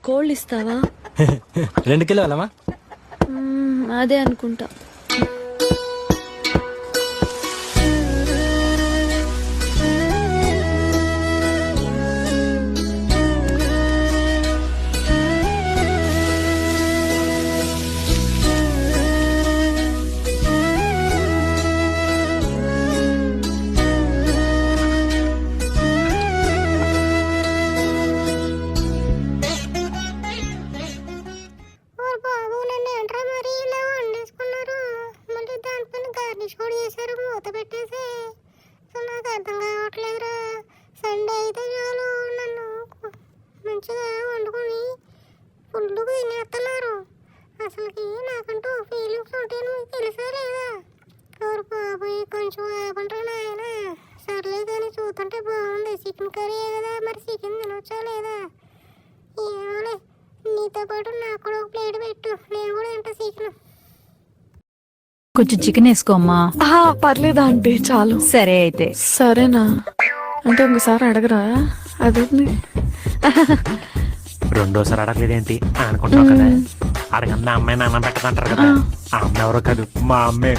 Cold ఇస్తావా? 2 kilo వెళ్ళమా? అదే అనుకుంటా. మూత పెట్టేసి నాకు అర్థం కావట్లేదురా. సండే అయితే చాలు నన్ను మంచిగా వండుకొని ఫుల్గా తినేస్తున్నారు. అసలుకి నాకంటూ ఫీలింగ్స్ ఉంటే నువ్వు తెలుసా లేదా? ఎవరు బాబోయ్ కొంచెం ఆపంటారా నాయన. సర్లే కానీ చూస్తుంటే బాగుంది. చికెన్ కర్రీ కదా, మరి చికెన్ తినొచ్చా లేదా? ఏమోలే, నీతో పాటు నాకు కూడా ఒక ప్లేట్ పెట్టు, నేను కూడా తింటా చికెన్. కొంచెం చికెన్ వేసుకోమ్మా. పర్లేదా అంటే చాలు. సరే అయితే. సరేనా అంటే ఇంకోసారి అడగరా? అదే రెండోసారి అడగలేదేంటి అనుకుంటావు కదా. అడగందా అమ్మాయి నాన్న పెట్టదంటారు కదా. ఆ అమ్మాయి ఎవరో కాదు, మా అమ్మే.